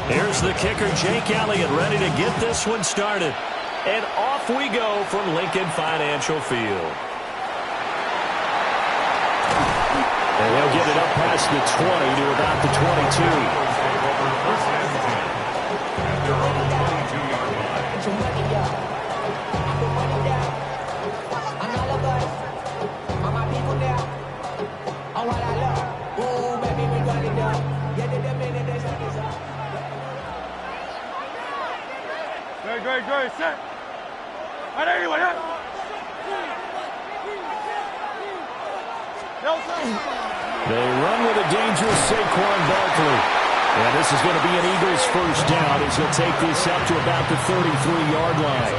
Here's the kicker, Jake Elliott, ready to get this one started. And off we go from Lincoln Financial Field. And they'll get it up past the 20 to about the 22. Great, set. They run with a dangerous Saquon Barkley. And this is going to be an Eagles first down as he'll take this up to about the 33-yard line.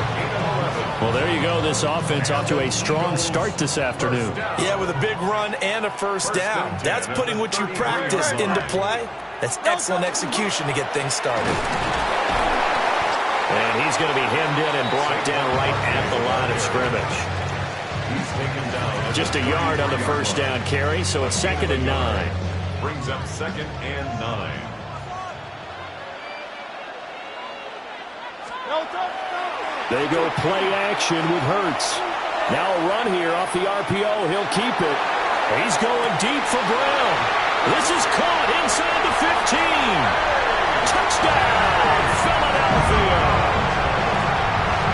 Well, there you go. This offense off to a strong start this afternoon. Yeah, with a big run and a first down. That's putting what you practice into play. That's excellent execution to get things started. And he's going to be hemmed in and brought down right at the line of scrimmage. He's taken down. Just a yard on the first down carry, so it's 2nd and 9. Brings up 2nd and 9. They go play action with Hurts. Now a run here off the RPO. He'll keep it. He's going deep for Brown. This is caught inside the 15. Touchdown, Philadelphia.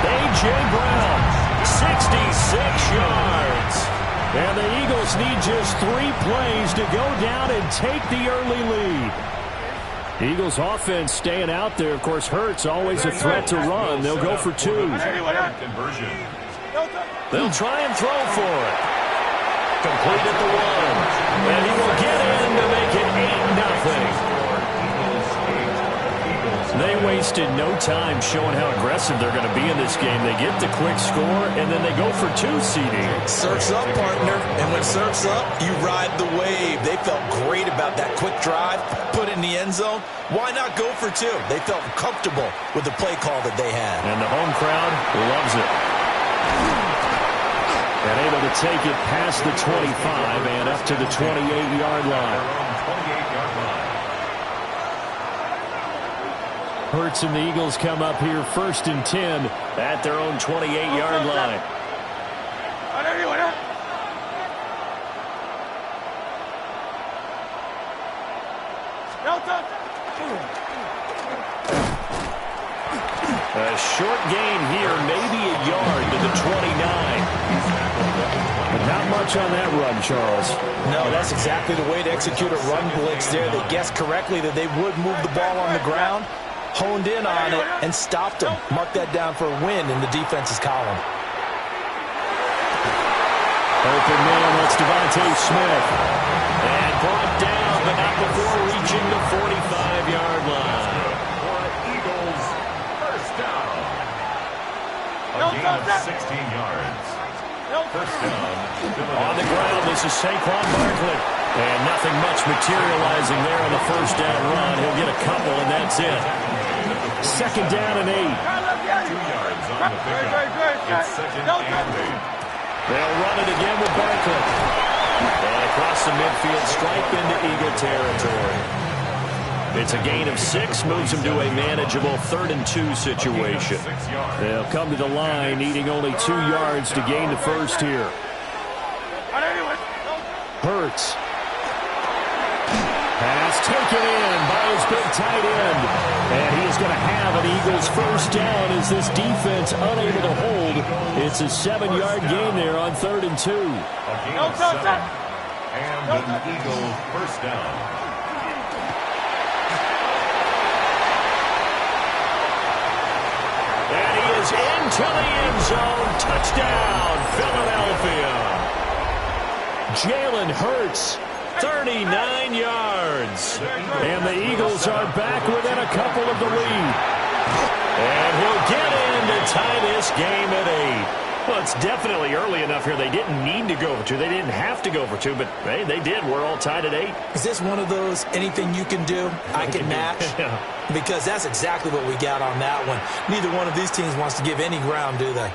A.J. Brown, 66 yards. And the Eagles need just 3 plays to go down and take the early lead. Eagles offense staying out there. Of course, Hurts always a threat to run. They'll go for 2. They'll try and throw for it. Complete at the 1. And he will get in to make it 8-0. They wasted no time showing how aggressive they're going to be in this game. They get the quick score, and then they go for 2, CD. Surf's up, partner. And when surf's up, you ride the wave. They felt great about that quick drive, put it in the end zone. Why not go for 2? They felt comfortable with the play call that they had. And the home crowd loves it. And able to take it past the 25 and up to the 28-yard line. Hurts and the Eagles come up here 1st and 10 at their own 28-yard line. A short gain here, maybe a yard to the 29. But not much on that run, Charles. No, that's exactly the way to execute a run blitz there. They guessed correctly that they would move the ball on the ground. Honed in on it and stopped him. Mark that down for a win in the defense's column. Open man, that's Devontae Smith. And brought down, but not before reaching the 45-yard line. Eagles first down. A gain of 16 yards. First down. On the ground, this is Saquon Barkley. And nothing much materializing there on the first down run. He'll get a couple, and that's it. 2nd down and 8. 2 yards on the pickup. It's 2nd and 8. They'll run it again with Barkley. And across the midfield, stripe into Eagle territory. It's a gain of 6, moves them to a manageable 3rd and 2 situation. They'll come to the line, needing only 2 yards to gain the first here. Hurts. Pass taken in by his big tight end. And he is going to have an Eagles first down as this defense unable to hold. It's a 7-yard gain there on 3rd and 2. And an Eagles first down. And he is into the end zone. Touchdown, Philadelphia. Jalen Hurts, 39 yards. And the Eagles are back within a couple of the lead. And he'll get in to tie this game at 8. Well, it's definitely early enough here. They didn't need to go for 2. They didn't have to go for 2, but hey, they did. We're all tied at 8. Is this one of those anything you can do, I can match? Yeah. Because that's exactly what we got on that one. Neither one of these teams wants to give any ground, do they?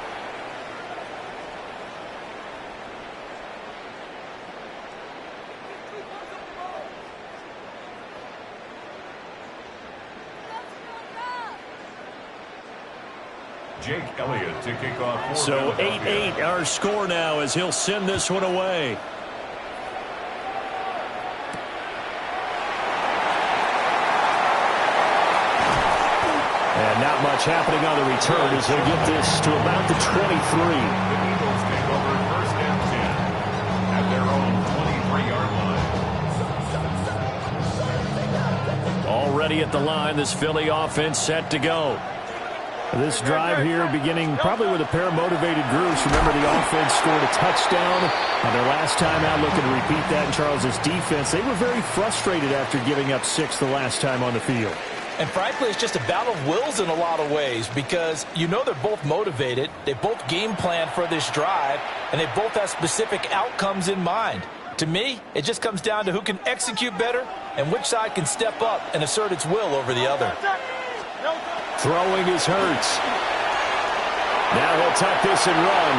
Jake Elliott to kick off. So 8-8 our score now as he'll send this one away. And not much happening on the return as he'll get this to about the 23. The Eagles take over first and 10 at their own 23-yard line. Already at the line, this Philly offense set to go. This drive here beginning probably with a pair of motivated groups. Remember, the offense scored a touchdown on their last time out, looking to repeat that in Charles's defense. They were very frustrated after giving up 6 the last time on the field. And frankly, it's just a battle of wills in a lot of ways because you know they're both motivated. They both game plan for this drive, and they both have specific outcomes in mind. To me, it just comes down to who can execute better and which side can step up and assert its will over the other. Throwing is Hurts. Now he'll tuck this and run.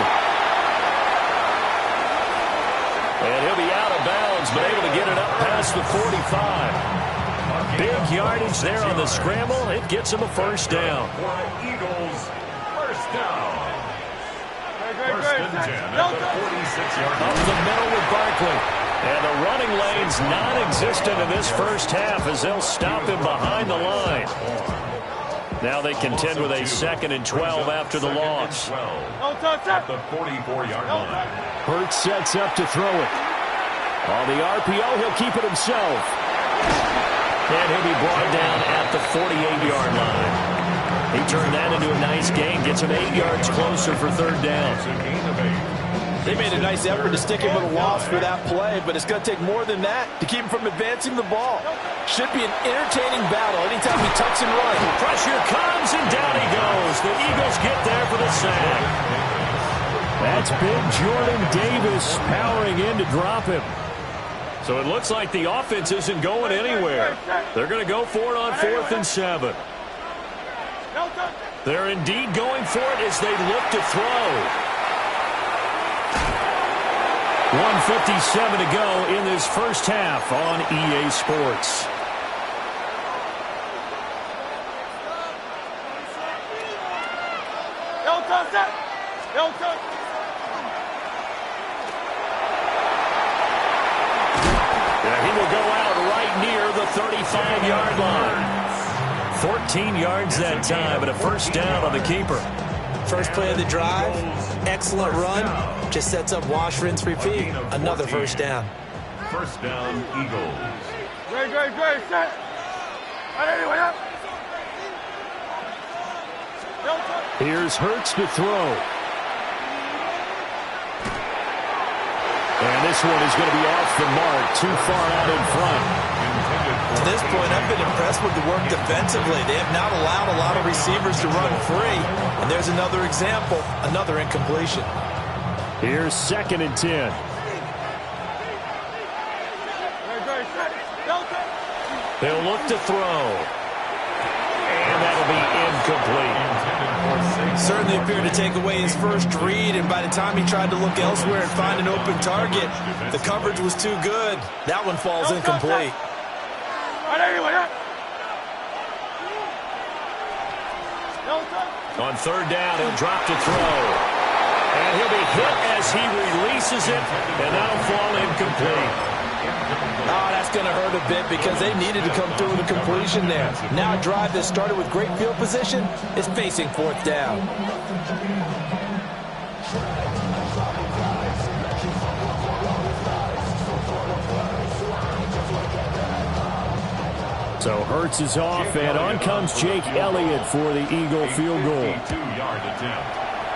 And he'll be out of bounds, but able to get it up past the 45. Big yardage there on the scramble. It gets him a first down. Eagles, first down. First and 10 at the 46-yard line. Up the middle with Barkley. And the running lane's non-existent in this first half as they'll stop him behind the line. Now they contend with a 2nd and 12 after the loss. At the 44-yard line. Hurts sets up to throw it. On the RPO, he'll keep it himself. And he'll be brought down at the 48-yard line. He turned that into a nice gain. Gets him 8 yards closer for third down. They made a nice effort to stick him with a loss for that play, but it's going to take more than that to keep him from advancing the ball. Should be an entertaining battle anytime he tucks and runs. Pressure comes, and down he goes. The Eagles get there for the sack. That's big Jordan Davis powering in to drop him. So it looks like the offense isn't going anywhere. They're going to go for it on 4th and 7. They're indeed going for it as they look to throw. 1:57 to go in this first half on EA Sports. He will go out right near the 35-yard line. 14 yards that time, and a first down on the keeper. First play of the drive, excellent run, just sets up wash, rinse, repeat. Another first down. First down, Eagles. Great, set. Anyway, up. Here's Hurts to throw. And this one is going to be off the mark, too far out in front. To this point, I've been impressed with the work defensively. They have not allowed a lot of receivers to run free. And there's another example, another incompletion. Here's 2nd and 10. They'll look to throw. And that'll be incomplete. Certainly appeared to take away his first read, and by the time he tried to look elsewhere and find an open target, the coverage was too good. That one falls incomplete. On third down, he'll drop to throw. And he'll be hit as he releases it, and that'll fall incomplete. Oh, that's going to hurt a bit because they needed to come through with a completion there. Now a drive that started with great field position is facing 4th down. So Hurts is off, and on comes Jake Elliott for the Eagle field goal.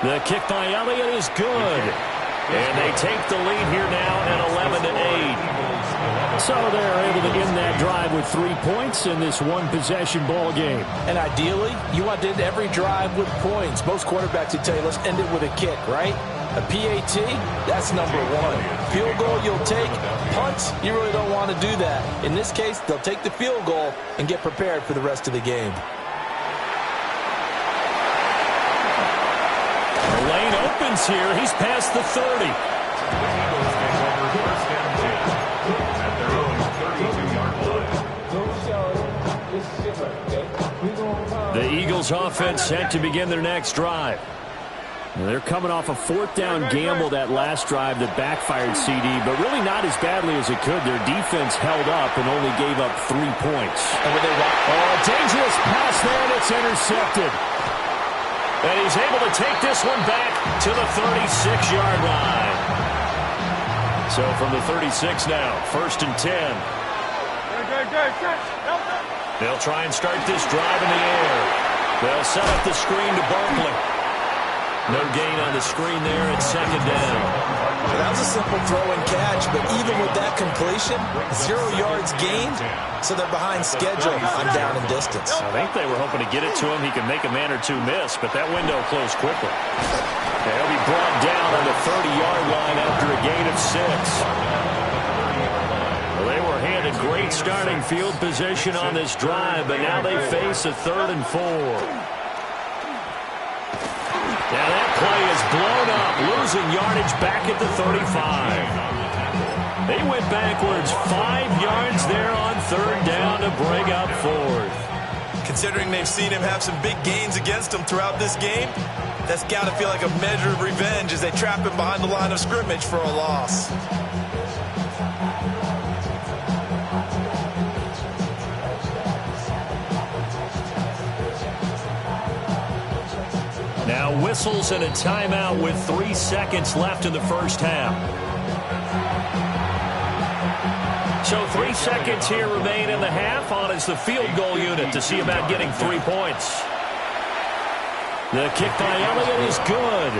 The kick by Elliott is good. And they take the lead here now at 11-8. So they're able to end that drive with 3 points in this one-possession ball game. And ideally, you want to end every drive with points. Most quarterbacks would tell you, let's end it with a kick, right? A PAT, that's number 1. Field goal you'll take. Punts, you really don't want to do that. In this case, they'll take the field goal and get prepared for the rest of the game. The lane opens here. He's past the 30. At their own 32-yard line. The Eagles offense set to begin their next drive. They're coming off a fourth down gamble that last drive that backfired, CD, but really not as badly as it could. Their defense held up and only gave up 3 points. And when they a dangerous pass there, and it's intercepted. And he's able to take this one back to the 36-yard line. So from the 36 now, 1st and 10. They'll try and start this drive in the air. They'll set up the screen to Barkley. No gain on the screen there at 2nd down. That was a simple throw and catch, but even with that completion, 0 yards gained, so they're behind schedule on down and distance. I think they were hoping to get it to him. He could make a man or two miss, but that window closed quickly. He'll be brought down on the 30-yard line after a gain of 6. Well, they were handed great starting field position on this drive, but now they face a 3rd and 4. Now that play is blown up, losing yardage back at the 35. They went backwards 5 yards there on 3rd down to bring up 4th. Considering they've seen him have some big gains against them throughout this game, that's got to feel like a measure of revenge as they trap him behind the line of scrimmage for a loss. Now whistles and a timeout with 3 seconds left in the first half. So 3 seconds here remain in the half. On is the field goal unit to see about getting 3 points. The kick by Elliott is good.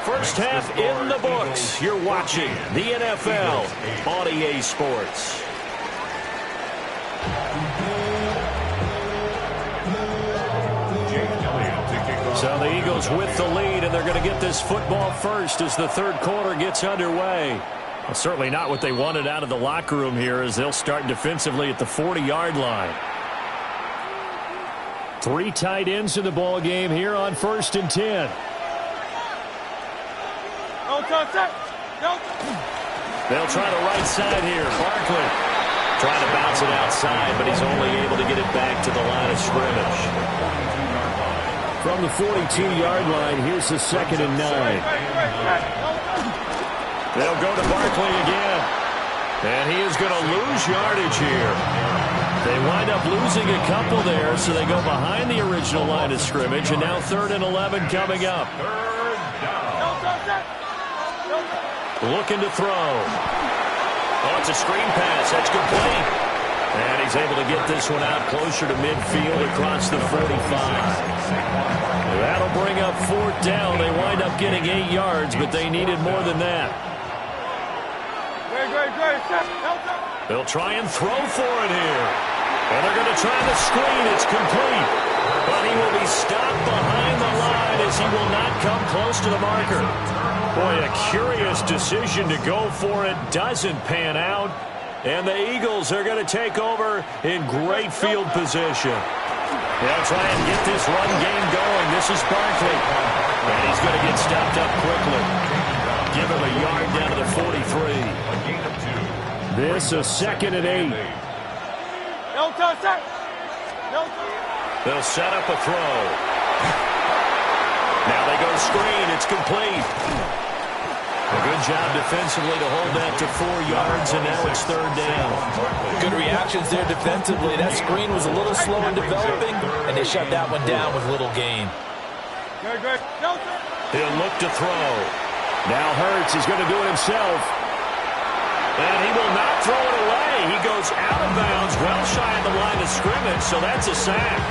First half in the books. You're watching the NFL on EA Sports. So the Eagles with the lead, and they're going to get this football first as the 3rd quarter gets underway. Well, certainly not what they wanted out of the locker room here, as they'll start defensively at the 40-yard line. 3 tight ends in the ball game here on 1st and 10. They'll try the right side here. Barkley trying to bounce it outside, but he's only able to get it back to the line of scrimmage. From the 42-yard line, here's the 2nd and 9. They'll go to Barkley again. And he is going to lose yardage here. They wind up losing a couple there, so they go behind the original line of scrimmage, and now 3rd and 11 coming up. Looking to throw. Oh, it's a screen pass. That's complete. And he's able to get this one out closer to midfield across the 45. That'll bring up 4th down. They wind up getting 8 yards, but they needed more than that. They'll try and throw for it here. And they're going to try the screen. It's complete. But he will be stopped behind the line as he will not come close to the marker. Boy, a curious decision to go for it. Doesn't pan out. And the Eagles are going to take over in great field position. They'll try and get this run game going. This is Barkley. And he's going to get stopped up quickly. Give him a yard down to the 43. This is 2nd and 8. They'll set up a throw. Now they go screen. It's complete. A good job defensively to hold that to 4 yards, and now it's 3rd down. Good reactions there defensively. That screen was a little slow in developing, and they shut that one down with little gain. He'll look to throw. Now Hurts is going to do it himself. And he will not throw it away. He goes out of bounds, well shy of the line of scrimmage, so that's a sack.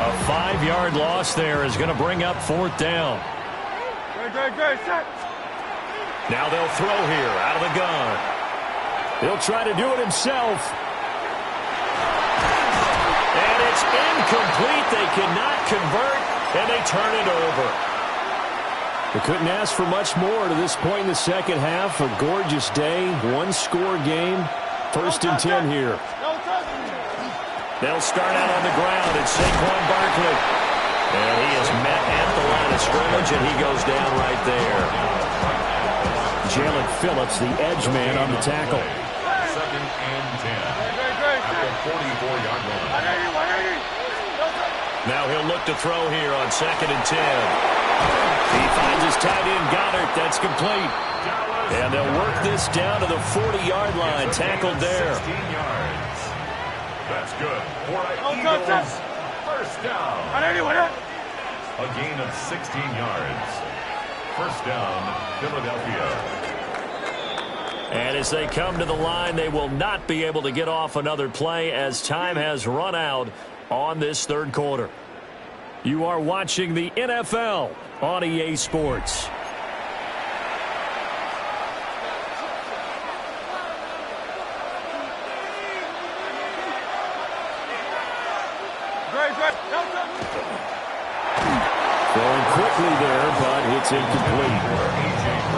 A 5-yard loss there is going to bring up 4th down. Now they'll throw here out of the gun. He'll try to do it himself. And it's incomplete. They cannot convert, and they turn it over. They couldn't ask for much more to this point in the second half. A gorgeous day, 1-score game. 1st and 10 here. They'll start out on the ground. It's Saquon Barkley. And he is met at the line of scrimmage, and he goes down right there. Jalen Phillips, the edge man on the tackle. 2nd and 10. At the 44-yard line. Now he'll look to throw here on 2nd and 10. He finds his tight end, Goddard. That's complete. And they'll work this down to the 40-yard line. Tackled there. 16 yards. That's good. For an Eagles first down. A gain of 16 yards. First down, Philadelphia. And as they come to the line, they will not be able to get off another play as time has run out on this third quarter. You are watching the NFL on EA Sports. Throwing quickly there, but it's incomplete.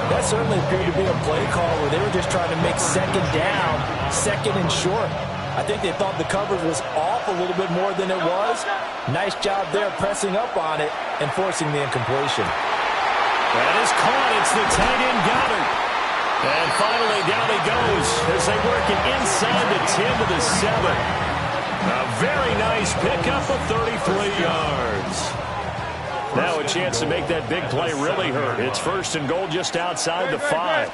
That certainly appeared to be a play call where they were just trying to make second down, second and short. I think they thought the coverage was off a little bit more than it was. Nice job there pressing up on it and forcing the incompletion. That is caught. It's the tight end, Goddard. And finally down he goes as they work it inside the 10 to the 7. A very nice pickup of 33 yards. Now a chance to make that big play really hurt. It's 1st and goal just outside the 5.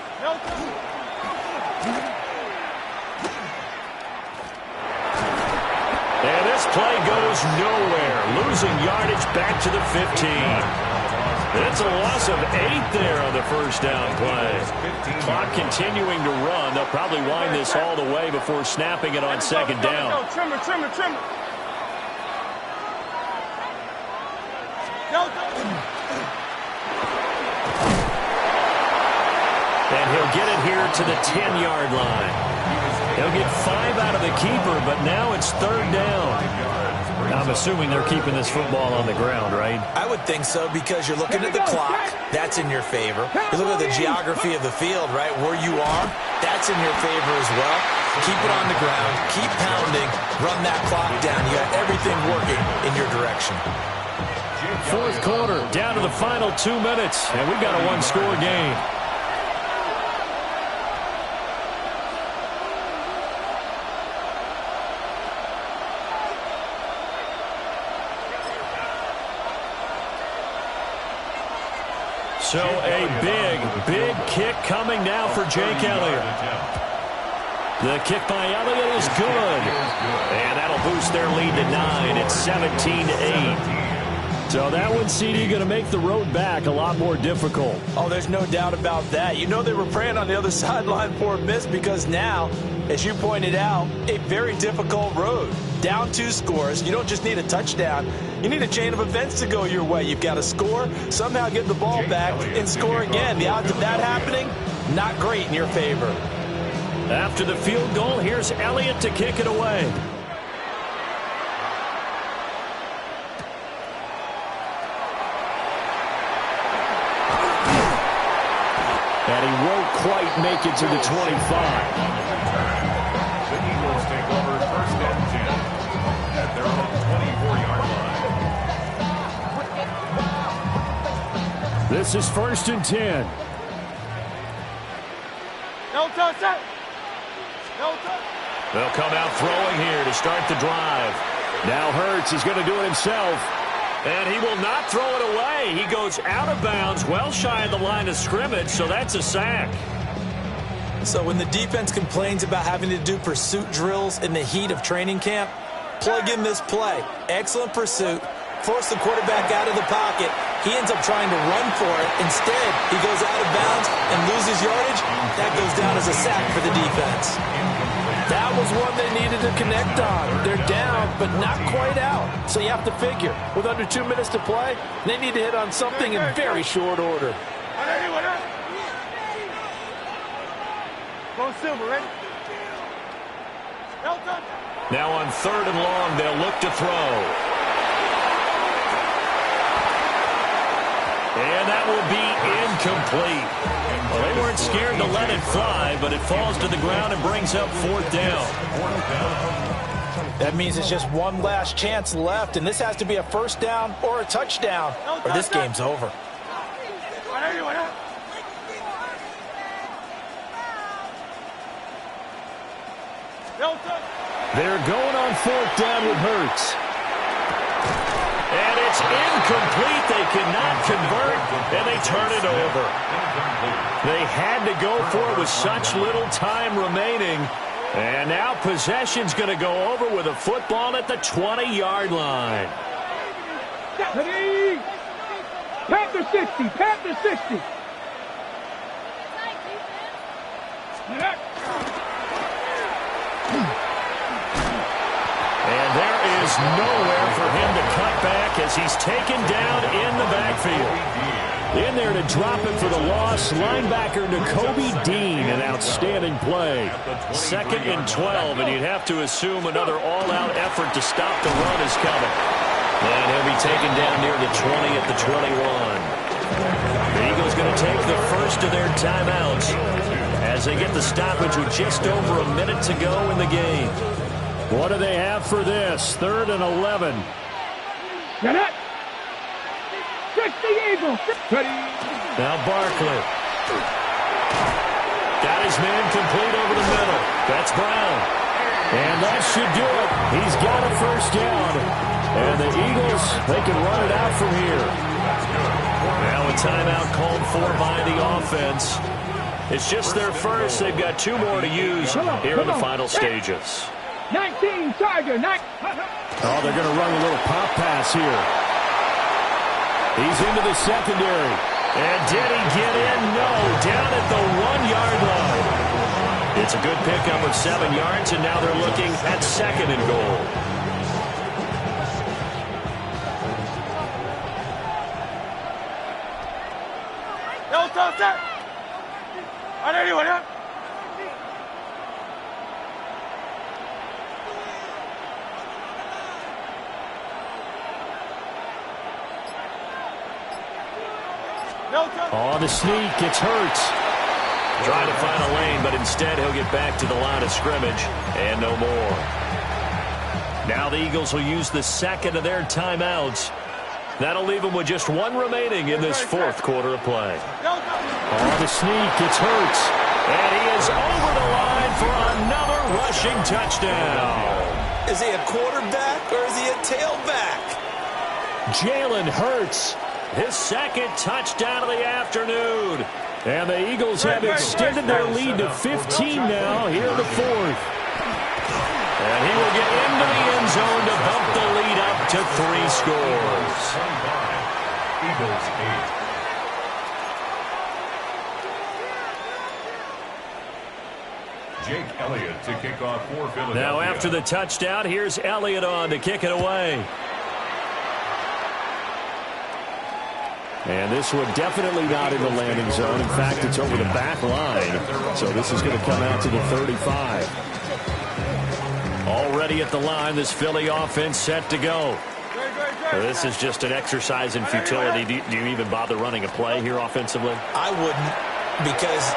And this play goes nowhere. Losing yardage back to the 15. It's a loss of 8 there on the first down play. Clock continuing to run. They'll probably wind this all the way before snapping it on 2nd down. Trimmer. And he'll get it here to the 10-yard line. He'll get 5 out of the keeper, but now it's 3rd down. I'm assuming they're keeping this football on the ground, right? I would think so because you're looking at the clock. That's in your favor. You look at the geography of the field, right, where you are. That's in your favor as well. Keep it on the ground. Keep pounding. Run that clock down. You got everything working in your direction. 4th quarter, down to the final 2 minutes, and we've got a one-score game. So a big kick coming now for Jake Elliott. The kick by Elliott is good. And that'll boost their lead to 9. It's 17-8. So that one, CD, going to make the road back a lot more difficult. Oh, there's no doubt about that. You know they were praying on the other sideline for a miss because now, as you pointed out, a very difficult road. Down 2 scores. You don't just need a touchdown. You need a chain of events to go your way. You've got to score, somehow get the ball back, and score again. The odds of that happening, not great in your favor. After the field goal, here's Elliott to kick it away. And he won't quite make it to the 25. The Eagles take over 1st and 10 at their own 24-yard line. This is 1st and 10. No touch. They'll come out throwing here to start the drive. Now Hurts is going to do it himself. And he will not throw it away. He goes out of bounds, well shy of the line of scrimmage, so that's a sack. So when the defense complains about having to do pursuit drills in the heat of training camp, plug in this play. Excellent pursuit. Force the quarterback out of the pocket. He ends up trying to run for it. Instead, he goes out of bounds and loses yardage. That goes down as a sack for the defense. That was one they needed to connect on. They're down, but not quite out. So you have to figure, with under 2 minutes to play, they need to hit on something in very short order. Go Silver, ready? Now on 3rd and long, they'll look to throw. And that will be incomplete. Well, they weren't scared to let it fly, but it falls to the ground and brings up 4th down. That means it's just one last chance left, and this has to be a 1st down or a touchdown, or this game's over. They're going on 4th down with Hurts. incomplete. They cannot convert, and they turn it over. They had to go for it with such little time remaining. And now possession's going to go over with a football at the 20-yard line. Panther 60, Panther 60. And there is nowhere for him to cut back as he's taken down in the backfield. In there to drop it for the loss, linebacker Nakobe Dean, an outstanding play. 2nd and 12, and you'd have to assume another all-out effort to stop the run is coming. And he'll be taken down near the 20 at the 21. The Eagles going to take the first of their timeouts as they get the stoppage with just over a minute to go in the game. What do they have for this? 3rd and 11. Get it. 60 Eagles. Now Barkley. Got his man complete over the middle. That's Brown. And that should do it. He's got a first down. And the Eagles, they can run it out from here. Now a timeout called for by the offense. It's just their first. They've got 2 more to use here in the final stages. 19 Tiger. Oh, they're going to run a little pop pass here. He's into the secondary. And did he get in? No, down at the 1-yard line. It's a good pickup of 7 yards, and now they're looking at 2nd and goal. No, toss it. On anyone, huh? On the sneak, it's Hurts. Trying to find a lane, but instead he'll get back to the line of scrimmage and no more. Now the Eagles will use the 2nd of their timeouts. That'll leave them with just 1 remaining in this 4th quarter of play. On the sneak, it's Hurts. And he is over the line for another rushing touchdown. Is he a quarterback or is he a tailback? Jalen Hurts. His 2nd touchdown of the afternoon. And the Eagles have extended their lead to 15 now here in the 4th. And he will get into the end zone to bump the lead up to 3 scores. Eagles 8. Jake Elliott to kick off for Philadelphia. Now after the touchdown, here's Elliott on to kick it away. And this one definitely not in the landing zone. In fact, it's over the back line. So this is going to come out to the 35. Already at the line, this Philly offense set to go. This is just an exercise in futility. Do you even bother running a play here offensively? I wouldn't, because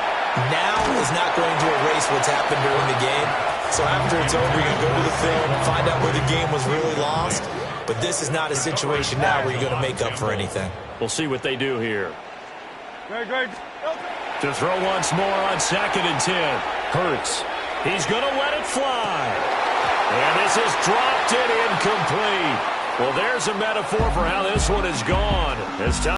now is not going to erase what's happened during the game. So after it's over, you can go to the film, find out where the game was really lost. But this is not a situation now where you're going to make up for anything. We'll see what they do here. Good. To throw once more on 2nd and 10. Hurts. He's going to let it fly. And this is dropped it incomplete. Well, there's a metaphor for how this one is gone. It's time.